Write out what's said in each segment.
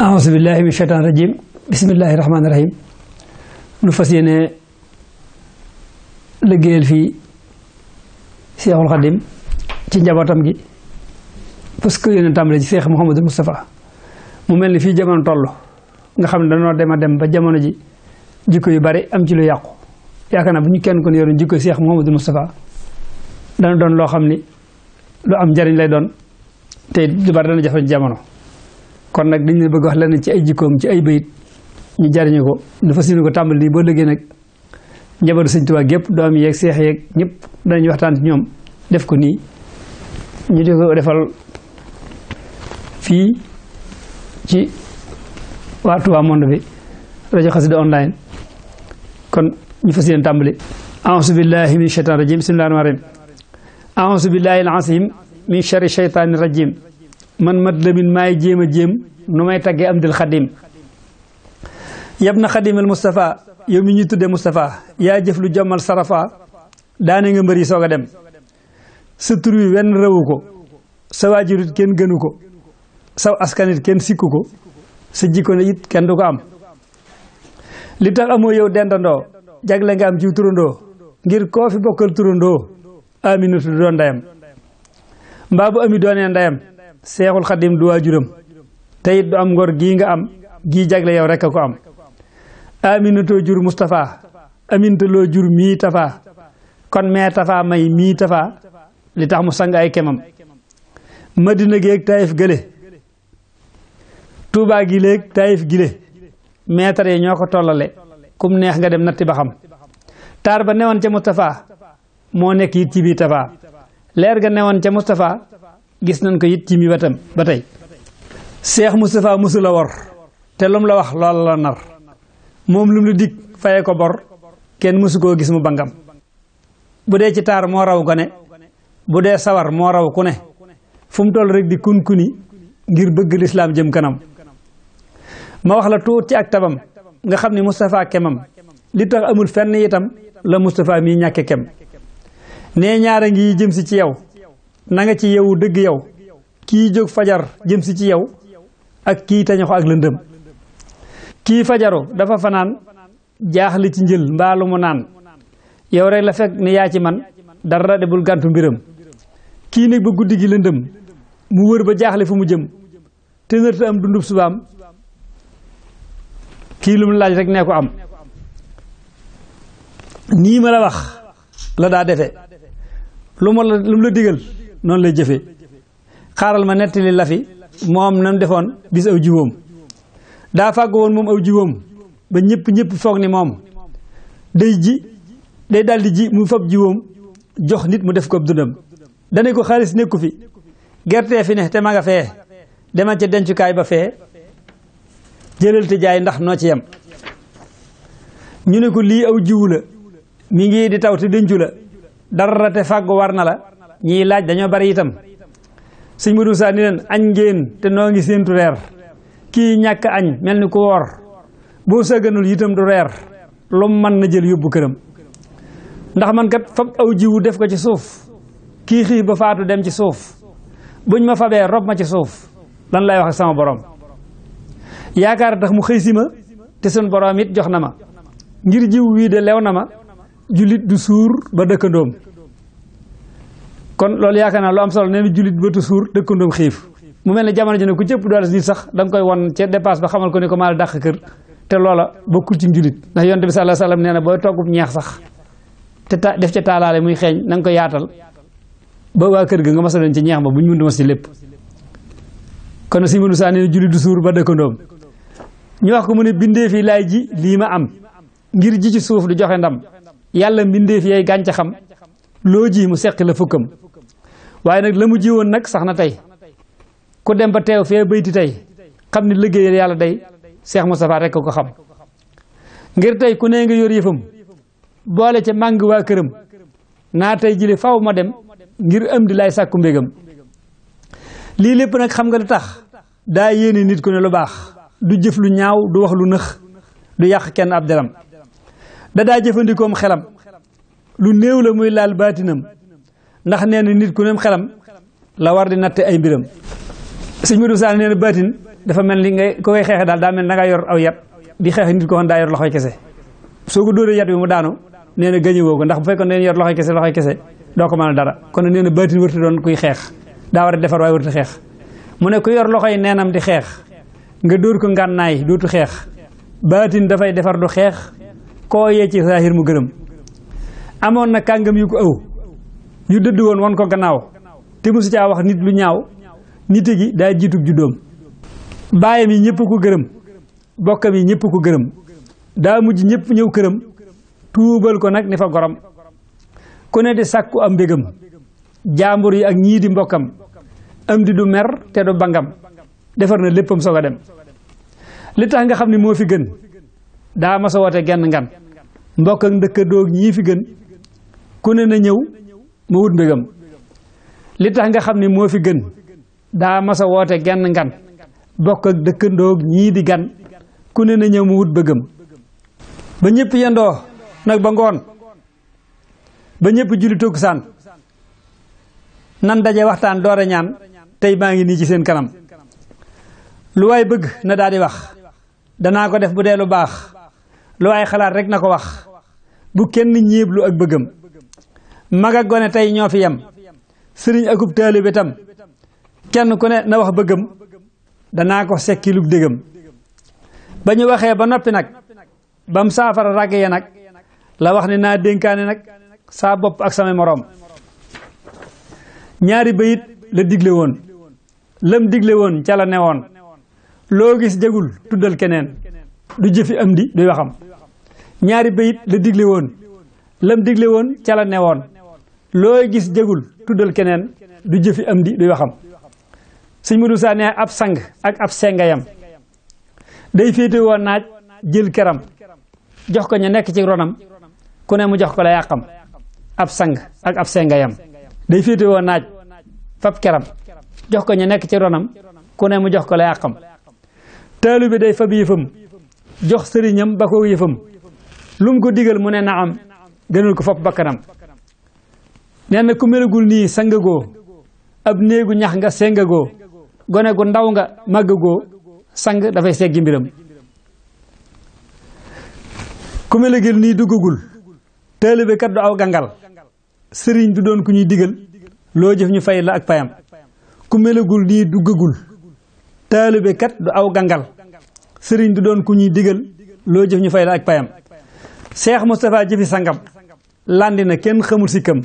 أعوذ بالله من الشيطان الرجيم بسم الله الرحمن الرحيم nu fas yéene liggéeyal fii Seexul Xadim ci njabootam gi parce que yéen tàmbale ci Seex Muhammadul Moustapha mu mel ni fii jamono toll nga xam ne dañoo dem a dem ba jamono ji jikko yu bari am ci lu yàqu yaakaar naa bu ñu kenn kon yoroon jikko Seex Muhammadul Moustapha dana doon loo xam ni lu am njariñ lay doon te lu bari dana jafe jamono kon nag dañu leen bëgg wax lenn ci ay jikkoom ci ay bayit ñu jariñu ko dafa sinu ko tàmbali nii boo léegi nag njabootu Sëñ Tuubaa gépp doom yeeg seex yeeg ñëpp danañu waxtaan ci ñoom def ko nii ñu di ko defal fii ci waa Touba Monde bi rajo Xassida online kon ñu fas yéene tàmbali a'uuzu billahi min shaytaani rajim bismillahi rahmaani rahim a'uuzu billahi al-azim min sharri shaytaani rajim man mat lamin maay jéem a jéem nu may taggee am dil xadim yab na xadimal Moustapha yow mi ñuy tuddee Moustapha yaa jëf lu jommal sarafa daane nga mbër yi soog a dem sa tur wi wenn rëwu ko sa waajurit kenn gënu ko saw askanit kenn sikku ko sa jikko ne it kenn du ko am li tax amoo yow dendandoo jagle nga am ci turandoo ngir koo fi bokkal turandoo aminatu du doon ndeyam mbaa bu ami doonee ndeyam Seexul Xadim du waajuram te it du am ngor gii nga am gii jagle yow rek a ko am aminatoo jur Moustapha amintaloo jur mii Tafa kon mee Tafa may mii Tafa li tax mu sang ay kemam Madina géeg Taïf gële Touba gi léeg Taïf gile meetar yi ñoo ko tollale kum neex nga dem natti ba xam taar ba newoon ca Moustapha moo nekk it ci bii Tafa leer ga newoon ca Moustapha gis nañ ko it ci mi wetam ba tey Seex Moustapha musu la wor te lum la wax lool la nar moom lum la dig faye ko bor kenn musu koo gis mu bangam bu dee ci taar moo raw gone bu dee sawar moo raw ku ne fu mu toll rek di kun kuni ngir bëgg lislaam jëm kanam ma wax la tuut ci ak tabam nga xam ni Moustapha kemam li tax amul fenn itam la Moustapha mii ñàkke kem nee ñaara ngi jëm si ci yow na nga ci yow dëgg yow kii jóg fajar jëm si ci yow ak kii tañaxo ak lëndëm kii fajaru dafa fanaan jaaxli ci njël mbaalu mu naan yow rek la fekk ni yaa ci man dara de bul gàntu mbiram kii nag ba guddi gi lëndëm mu wër ba jaaxle fu mu jëm te nërta am dundub subaam kii lu mu laaj rek nee ko am nii ma la wax la daa defe lu mu la digal noonu lay jëfee xaaral ma nettali la fi moom nam defoon bis aw jiwoom daa fàggu woon moom aw jiwoom ba ñëpp foog ni moom day daldi ji mu fab jiwoom jox nit mu def ko dundam dane ko xaalis nekku fi gerte fi ne te ma nga fee demal ca dencukaay ba fee jëlal te jaay ndax noo ci yem ñu ne ko lii aw jiwu la mi ngi di taw te dencu la dara te fàggu war na la ñiy laaj dañoo bari itam sëñ Modou Sa ni leen añ ngeen te noo ngi séentu reer kii ñàkk añ mel ni ku woor boo sàgganul itam du reer lu mën na jël yóbbu këram ndax man kat fab aw jiwu def ko ci suuf kii xiif ba faatu dem ci suuf buñ ma fabee rob ma ci suuf lan lay wax ak sama borom yaakaar tax mu xëy si ma te sun borom it jox na ma ngir jiw wii de lew na ma jullit du suur ba dëkkandoom kon loolu yaakaar naa lu am solo nee na jullit bëtu suur dëkkandoom xiif mu mel ne jamono ji ne ku cëpp doole nit sax da nga koy wan ca dépasse ba xamal ko ni ko maa la dàq kër te loola bokkul ci jullit ndax yonent bi sallallahu alayhi wasallam nee na booy toggub ñeex sax te def ca taalaale muy xeeñ na nga ko yaatal ba waa kër ga nga masa leen ci ñeex ba bu ñu mën di mos ci lépp kon si mënu saa nee na jullit du suur ba dëkkandoom ñu wax ko mu ne bindee fi laay ji lii ma am ngir ji ci suuf du joxe ndam yàlla mbindee fi yay gàncaxam loo ji mu seqi la fukkam waaye nag la mu ji woon nag sax na tey ku dem ba teew fee bayti tey xam ni liggéeyal yàlla day Seex Moustapha rek ko xam ngir tey ku nee nga yor yëfam boole ca màng waa këram naa tey jile faw ma dem ngir am di lay sàkku mbégam lii lépp nag xam nga lu tax daa yéene nit ku ne lu baax du jëf lu ñaaw du wax lu nëx du yàq kenn ab deram daa jëfandikoom xelam lu néew la muy laal baatinam ndax nee na nit ku ne xelam la war di natte ay mbiram sëñ Modou Sall nee na baatin dafa mel ni nga ko koy xeexe daal daa mel ni da ngaa yor aw yat di xeex nit ko xam daa yor loxoy kese soo ko dóoree yat bi mu daanu nee na gañewoo ko ndax bu fekkoon ne yor loxoy kese doo ko mën a dara kon nee na baatin wërta doon kuy xeex daa war a defar waaye wërta xeex mu ne ku yor loxoy neenam di xeex nga dóor ko ngànnaay dootu xeex baatin dafay defar du xeex koo yee ci saahir mu gërëm amoon na kàngam yu ko ëw yu dëdd woon wan ko gannaaw te mosu caa wax nit lu ñaaw nite gi daa jiitug juddoom baayam yi ñëpp ko gërëm bokkam yi ñëpp ko gërëm daa mujj ñëpp ñëw këram tuubal ko nag ni fa gorom ku ne di sàkku am mbégam jaambur yi ak ñii di mbokkam am di du mer te du bangam defar na léppam soog a dem li tax nga xam ni moo fi gën daa mas a woote genn ngan mbokk ak ndëkkandoog ñii fi gën ku ne na ñëw ma wut mbégam li tax nga xam ni moo fi gën daa mas a woote genn ngan bokk ak dëkkandoog ñii di gan ku ne na ñëw ma wut bëggam ba ñëpp yendoo nag ba ngoon ba ñëpp julli takkusaan nan daje waxtaan doore ñaan tey maa ngi nii ci seen kanam lu waay bëgg na daal di wax danaa ko def bu dee lu baax lu waay xalaat rek na ko wax bu kenn ñéeblu ak bëggam mag ak gone tey ñoo fi yem sëriñ akub taalibe tam kenn ku ne na wax bëggam danaa ko sekki lug dégam ba ñu waxee ba noppi nag bam saafara ràgg ya nag la wax ne naa dénkaane nag saa bopp ak samay moroom ñaari bayit la digle woon lam digle woon ca la newoon loo gis jagul tuddal keneen du jëfi am di duy waxam ñaari bayit la digle woon lam digle woon ca la newoon loo gis jagul tuddal keneen du jëfi am di duy waxam sëñ Modou Sa ne ab sang ak ab sengayam day féete woon naaj jël keram jox ko ña nekk ci ronam ku ne mu jox ko la yàqam ab sang ak ab sengayam day féete woon naaj fab keram jox ko ña nekk ci ronam ku ne mu jox ko la yàqam taalu bi day fab yëfam jox sëriñam ba ko yëfam lu mu ko digal mu ne na am gënal ko fopp bakkanam nee na ku melagul nii sangagoo ab néegu ñax nga sengagoo gone gu ndaw nga màggagoo sang dafay seggi mbiram ku melagul nii duggagul taalibe kat du aw gangal sëriñ du doon ku ñuy digal loo jëf ñu fay la ak payam ku melagul nii duggagul taalibe kat du aw gangal sëriñ du doon ku ñuy digal loo jëf ñu fay la ak payam Cheikh Moustapha jëfi sangam landi na kenn xamul sikkam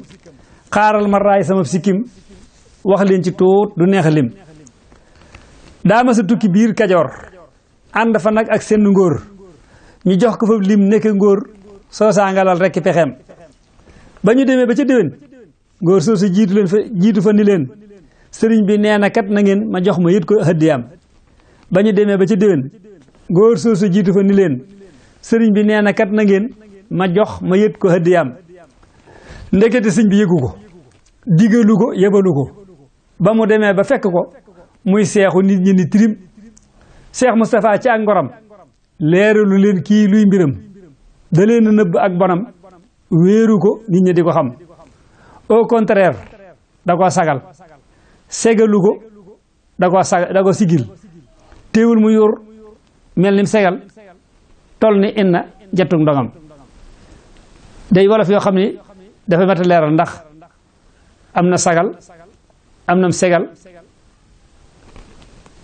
xaaral ma raay sama sikkim wax leen ci tuut du neex a lim daa ma sa tukki biir Kajoor ànd fa nag ak seen ngóor ñu jox ko fa lim nekk ngóor soo saangalal rekk pexeem ba ñu demee ba ca déwén ngóor soo su jiitu fa ni leen sëriñ bi nee na kat na ngeen ma jox ma yët ko hëddiyaam ba ñu demee ba ca déwén ngóor soo su jiitu fa ni leen sëriñ bi nee na kat na ngeen ma jox ma yët ko hëddiyaam ndekete sëñ bi yëgu ko digalu ko yebalu ko ba mu demee ba fekk ko muy seexu nit ñi ni tirim Cheikh Moustapha ci ak ngoram leeralu leen kii luy mbiram da leen a nëbb ak bonam wéeru ko nit ñi di ko xam au contraire da koo sagal segalu ko da ko sigil téewul mu yor mel ni mu segal tol ni inna jatug ndongam day wolof yoo xam ni dafa mat a leeral ndax am na sagal am na segal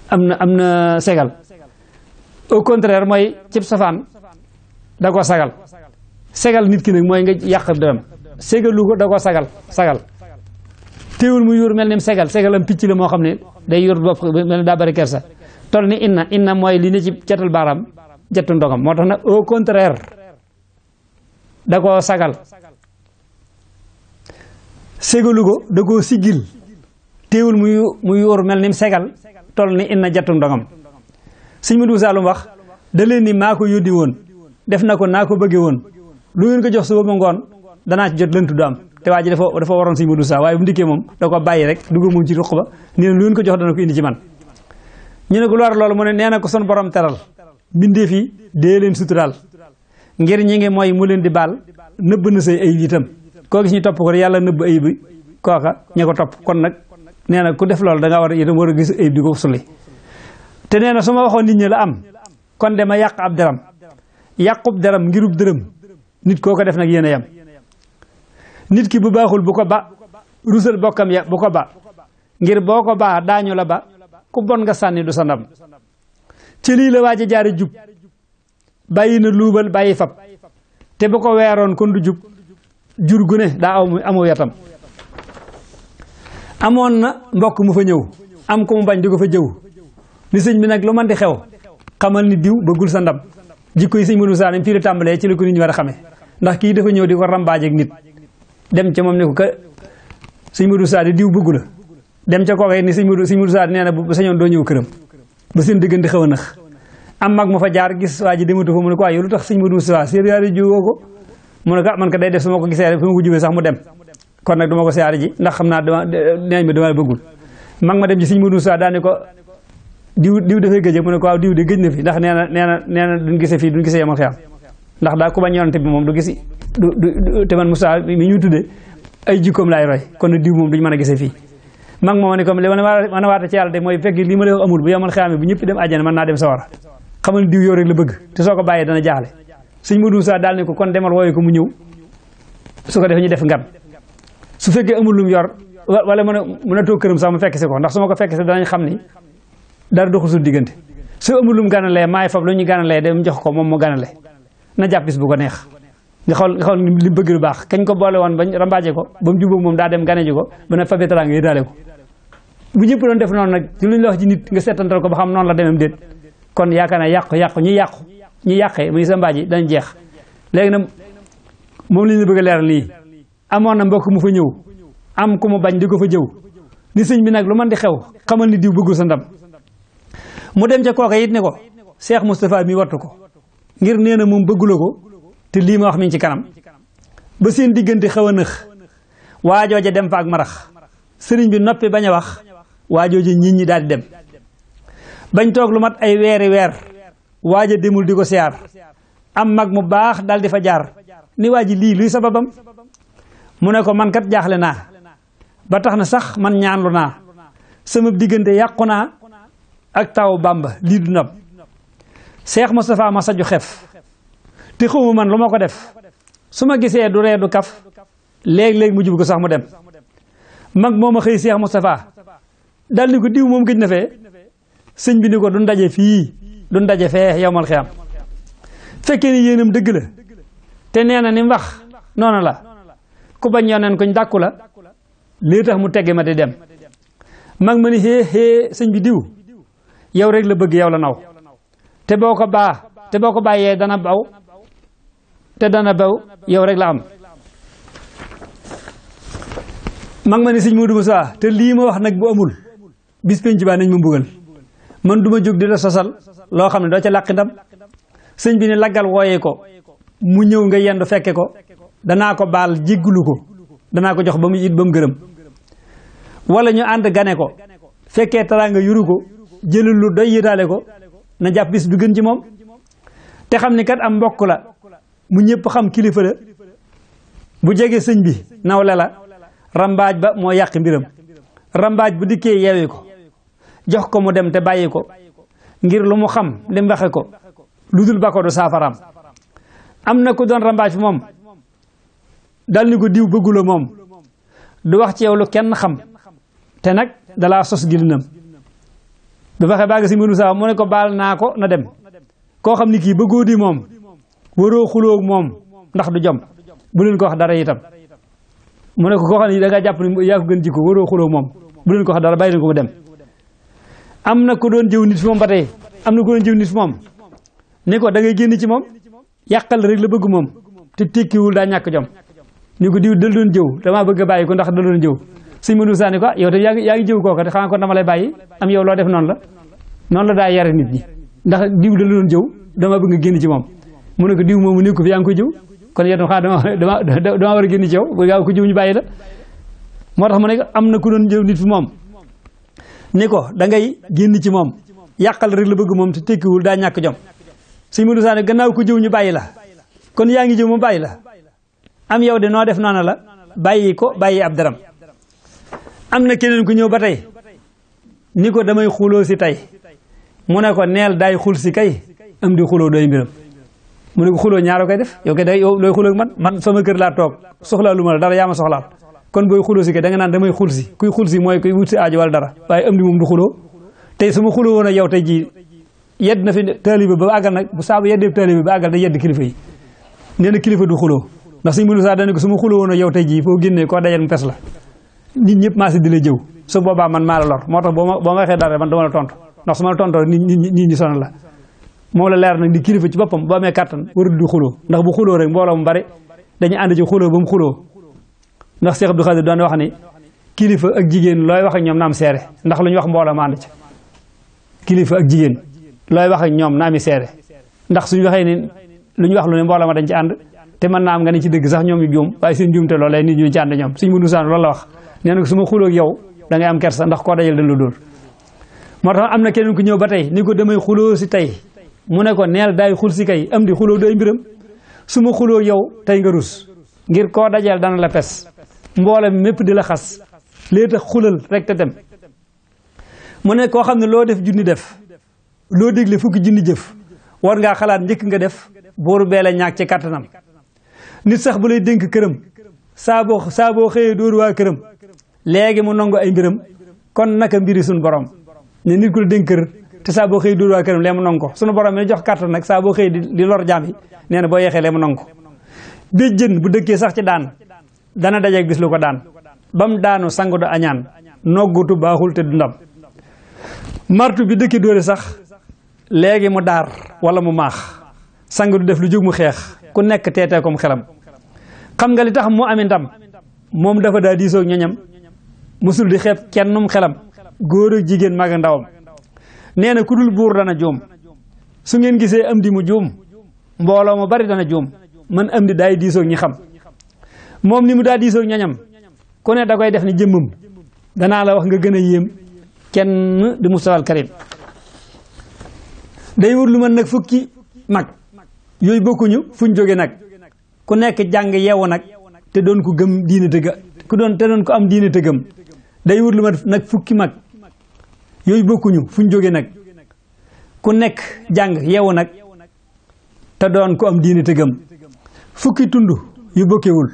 am na segal au contraire mooy cib safaan da koo segal nit ki nag mooy nga yàq dem segalu ko da koo sagal téewul mu yor mel ni mu segal am picc la moo xam ne day yor bopp mel ni daa bari kersa tol ni inna mooy li ne ci catal baaraam jattu ndongam moo tax nag au contraire da koo sagal segalu ko da koo siggil téewul mu yóor mel ni mu segal toll ni inna jattu ndongam sëñ Modou Saloum wax da leen ni maa ko yóddi woon def na ko naa ko bëggee woon lu ngeen ko jox suba ba ngoon danaa ci jot lëntu du am te waa ji dafa waroon sëñ Modou Sa waaye bu ndikkee moom da ko bàyyi rek dugg moom ci ruq ba nee na lu ngeen ko jox dana ko indi ci man ñu ne ko lu war loolu mu ne nee na ko son borom teral mbindeef yi dee leen suturaal ngir ñi ngi mooy mu leen di baal nëbb na say ayib itam koo gis ñu topp ko yàlla nëbb ayib bi kooka ña ko topp kon nag nee na ku def loolu da nga war a gis ayib di ko sulli te nee na su ma waxoon nit ñi la am kon de ma yàq ab deram yàqub deram ngirub dërëm nit koo ko def nag yéen a yam nit ki bu baaxul bu ko ba rusal bokkam ya bu ko ba ngir boo ko baa daañu la ba ku bon nga sànni du sa ndam ci lii la waaj a jaare jub bàyyi na luubal bàyyi fab te bu ko weeroon kon du jub jur gu ne daa amu yatam amoon na mbokk mu fa ñëw am ko mu bañ di ko fa jëw ni sëñ bi nag lu man di xew xamal ni diw bëggul sa ndam jikko yi sëñ Modou Moussa fii la tàmbalee ci la ko nit ñi war a xamee ndax kii dafa ñëw di ko rambaajeeg nit dem ca moom ne ko ka sëñ Modou Moussa di diw bëggu la dem ca kooka ni sëñ Modou Moussa nee na bu sañoon doo ñëw këram ba seen diggante xew a nax am mag mu fa jaar gis waa ji dematu fa mu ne ko yow lu tax sëñ Modou Moussa siyaare ji woo ko mu ne ko man ko day def su ma ko gisee rek fu ma ko jubee sax mu dem kon nag duma ko siyaare ji ndax xam naa neeñ ma dama bëggul mag ma dem ci sëñ Modou Moussa daane ko diw dafay gëj mu ne ko waaw diw de gëj na fi ndax nee na duñ gisee fii duñ gisee yamal xiyam ndax daa ku bañ yonante bi moom du gis te man Moussa mi ñu tuddee ay jikkoom laay roy kon nag diw moom duñ mën a gisee fii mag moom ne comme li ma a waata ci yàlla de mooy fekk li ma la amul bu yamal xiyam bu ñëpp dem àjjana mën naa dem sawara xamal diw yow rek la bëgg te soo ko bàyyee dana jaaxle sëñ Modou Moussa daal ne ko kon demal wooyu ko mu ñëw su ko defee ñu def ngan su fekkee amul lum yor wala mën a toog këram sax mu fekk si ko ndax su ma ko fekk si danañ xam ni dara doxul suñu diggante su amul lum ganalee maay fab lu ñu ganalee dem jox ko moom mu ganale na jàpp bis bu ko neex nga xool li bëgg lu baax kañ ko boole woon bañ rambaaje ko ba mu jubóog moom daa dem gane ji ko ba na fabee teraanga yi daale ko bu ñëpp doon def noonu nag ci lu ñu la wax ci nit nga seetantal ko ba xam noonu la demem déet kon yaakaar naa yàqu ñi yàqee muy sa mbaaj yi dañ jeex léegi nag moom li ñu bëgg a leeral lii amoon na mbokk mu fa ñëw am ku mu bañ di ko fa jëw ni sëñ bi nag lu man di xew xamal ni diw bëggul sa ndam mu dem ca kooka it ne ko Cheikh Moustapha mi wattu ko ngir nee na moom bëggula ko te lii ma wax mi ngi ci kanam ba seen diggante xaw a nëx waajooja dem fa ak marax sëriñ bi noppi bañ a wax waajooja nit ñi daal di dem bañ toog lu mat ay weeri weer waaja demul di ko siyaar am mag mu baax dal di fa jaar ni waa ji lii luy sababam mu ne ko man kat jaaxle naa ba tax na sax man ñaanlu naa sama diggante yàqu naa ak taw Bàmba lii du nab Cheikh Moustapha ma saju xef te xawma man lu ma ko def su ma gisee du ree du kaf léeg-léeg mu jub ko sax mu dem mag moo ma xëy Cheikh Moustapha dal ni ko diw moom gëj na fee sëñ bi ni ko du ndaje fii du ndaje fee yowmal xiyam fekkee ni yéenam dëgg la te nee na ni mu wax noonu la ku bañ yoneen koñ dàkku la lii tax mu tegge ma di dem mag ma ni xée sëñ bi diw yow rek la bëgg yow la naw te boo ko bàyyee dana baw te dana baw yow rek la am mag ma ni sëñ Modou Moussa te lii ma wax nag bu amul bis penc baa nañ ma mbugal man du ma jóg di la sosal loo xam ne doo ca làqi ndam sëñ bi ne laggal wooyee ko mu ñëw nga yendu fekke ko danaa ko baal jéggulu ko danaa ko jox ba mu it ba mu gërëm wala ñu ànd gane ko fekkee teraanga yuru ko jëlul lu doy yitaale ko na jàpp bis bi gën ci moom te xam ni kat am mbokk la mu ñëpp xam kilifa la bu jege sëñ bi nawle la rambaaj ba moo yàq mbiram rambaaj bu dikkee yeewi ko jox ko mu dem te bàyyi ko ngir lu mu xam dem waxe ko lu dul ba ko du saafaraam am na ku doon rambaaj fi moom dal ni ko diw bëggula moom du wax ci yow lu kenn xam te nag dalaa sos gilinam bu fexe baa nga si mënu saa mu ne ko baal naa ko na dem koo xam ni kii bëggoo di moom waroo xulóog moom ndax du jom bu leen ko wax dara itam mu ne ko koo xam ne da ngaa jàpp ni yaa ko gën jikko waroo xulóog moom bu leen ko wax dara bàyyi leen ko mu dem am na ko doon jëw nit fi moom ba tey am na ko doon jëw nit fi moom ni ko da ngay génn ci moom yàqal rek la bëgg moom te tekkiwul daa ñàkk jom ni ko diw dal doon jëw damaa bëgg a bàyyi ko ndax dal doon jëw sëñ Modou Moussa ni ko yow te yaa ngi jëw kooka te xanaa kon dama lay bàyyi am yow loo def noonu la daa yare nit ñi ndax diw dal doon jëw dama bëgg nga génn ci moom mu ne ko diw moomu nekk fi yaa ngi koy jëw kon yow tam xanaa dama war a génn ci yow bu yaa ko jëw ñu bàyyi la moo tax mu ne am na ku doon jëw nit fi moom ni ko da ngay génn ci moom yàqal rek la bëgg moom te tekkiwul daa ñàkk jom sëñ Modou Moussa ne gannaaw ko jëw ñu bàyyi la kon yaa ngi jëw mu bàyyi la am yow de noo def noonu la bàyyi ko bàyyi ab daram am na keneen ku ñëw ba tey ni ko damay xuloo si tey mu ne ko neel daay xul si kay am di xuloo doy mbiram mu ne ko xuloo ñaaro koy def yow kay day yow looy xuloo ak man sama kër laa toog soxlaa lu ma la dara yaa ma soxlaal kon booy xuloo si kay da nga naan damay xul si kuy xul si mooy kuy wut si aajo wala dara waaye am di moom du xuloo tey su ma xuloo woon ak yow tey jii yedd na fi taalibe ba àggal nag bu saabu yeddee taalibe ba àggal day yedd kilifa yi nee na kilifa du xuloo ndax suñ mënu saa dane ko su ma xuloo woon ak yow tey jii foo génnee koo dajal mu pes la nit ñëpp maa si di la jëw su boobaa man maa la lor moo tax boo ma waxee dara man dama la tontu ndax su ma la tontoo nit ñi sonal la moom la leer nag di kilifa ci boppam boo amee kàttan warul di xuloo ndax bu xuloo rek mbooloo mu bari dañuy ànd ci xuloo ba mu xuloo ndax Cheikh Abdou Khadir doon wax ni kilifa ak jigéen looy wax ak ñoom na am seere ndax lu ñu wax mbooloo ma ànd ci kilifa ak jigéen looy wax ak ñoom na ami seere ndax suñu waxee ni lu ñu wax lu ne mbooloo ma dañ ci ànd te mën naa am nga ne ci dëgg sax ñoom ñu juum waaye seen juum te loolu lay nit ñu ci ànd ñoom suñ mënu saan loolu la wax nee na ko su ma xuloo ak yow da ngay am kersa ndax koo dajal dañ la dóor moo tax am na keneen ku ñëw ba tey ni ko damay xuloo si tey mu ne ko neel daay xul si kay am di xuloo doy mbiram su ma xuloo yow tey nga rus ngir koo dajal dana la pes mbooloo mi mépp di la xas lee tax xulal rek te dem mu ne koo xam ne loo def junni def loo dégle fukki junni jëf war ngaa xalaat njëkk nga def booru bee la ñaag ci kàttanam nit sax bu lay dénk këram saa boo xëyee dóoru waa këram léegi mu nangu ay mbiram kon naka mbiri suñu borom ne nit ku la dénk kër te saa boo xëyee dóoru waa këram lee mu nangu ko suñu borom mi jox kàttan nag saa boo xëyee di lor jaam yi nee na boo yeexee lee mu nangu ko béjjën bu dëkkee sax ci daan dana dajeeg bis lu ko daan ba mu daanu sangu du añaan noggutu baaxul te du ndam martu bi dëkki dóore sax léegi mu daar wala mu maax sang du def lu jóg mu xeex ku nekk teetee kom xelam xam nga li tax mu amee ndam moom dafa daa diisoog ñoñam musul di xeeb kennum xelam góor ak jigéen mag ak ndawam nee na ku dul buur dana juum su ngeen gisee am di mu juum mbooloo mu bari dana juum man am di daay diisoog ñi xam moom ni mu daa diisoog ñoñam ku ne da koy def ni jëmmam danaa la wax nga gën a yéem kenn di Mustafa al Karim day wut lu man nag fukki mag yooyu bokkuñu fuñ jóge nag ku nekk jàng yeewu nag te doon ko gëm diine te doon ko am diine te gëm day wut lu man nag fukki mag yooyu bokkuñu fuñ jóge nag ku nekk jàng yeewu nag te doon ko am diine te gëm fukki tund yu bokkewul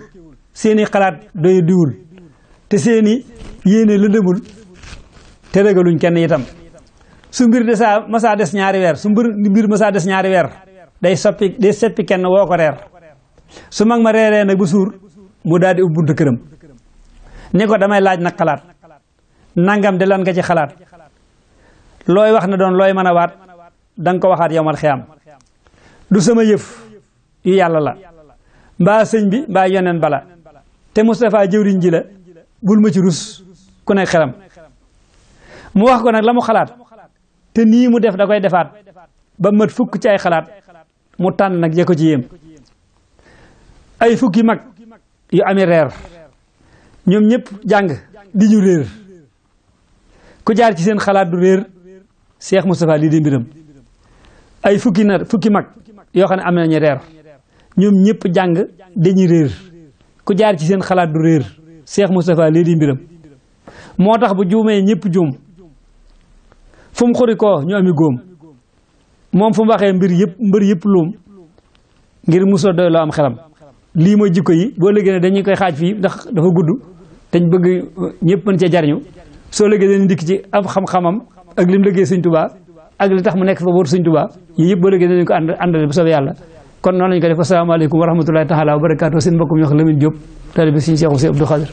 seeni xalaat doy diwul te seeni yéene lëndëmul te ragaluñ kenn itam su mbir masaa des ñaari weer su mbir masaa des ñaari weer day seppi kenn woo ko reer su mag ma reeree nag bu suur mu daal di ubbi buntu këram ni ko damay laaj nag xalaat nangam de lan nga ci xalaat looy wax na doon looy mën a waat danga ko waxaat yowmal xiyaam du sama yëf yu yàlla la mbaa sëñ bi mbaa yoneen bala te Moustapha jëwriñ ji la bul ma ci rus ku nekk xelam mu wax ko nag la mu xalaat te nii mu def da koy defaat ba mat fukk ci ay xalaat mu tànn nag ya ko ci yéem ay fukki mag yu amee reer ñoom ñëpp jàng di ñu réer ku jaar ci seen xalaat du réer Cheikh Moustapha lii di mbiram ay fukki mag yoo xam ne am nañu reer ñoom ñëpp jàng dañuy réer ku jaar ci seen xalaat du réer Cheikh Moustapha lii di mbiram moo tax bu juumee ñëpp juum fu mu xuri koo ñu ami góom moom fu mu waxee mbër yëpp luum ngir musoo doy loo am xelam lii mooy jikko yi boo léegi ne dañuy koy xaaj fii ndax dafa gudd dañ bëgg ñëpp mën cee jariñu soo léegi dañu dikk ci ab xam-xamam ak lim liggéey Sëñ Tuubaa ak li tax mu nekk fa booru Sëñ Tuubaa yii yëpp boo léegi dañu ko àndale bu soobee yàlla kon noonu lañu ko def asalaamaaleykum wa rahmatullahi taala wa barakaatu seen mbokkum ñu wax Lamine Diop taalibe Sëñ Cheikh Abdou Khadir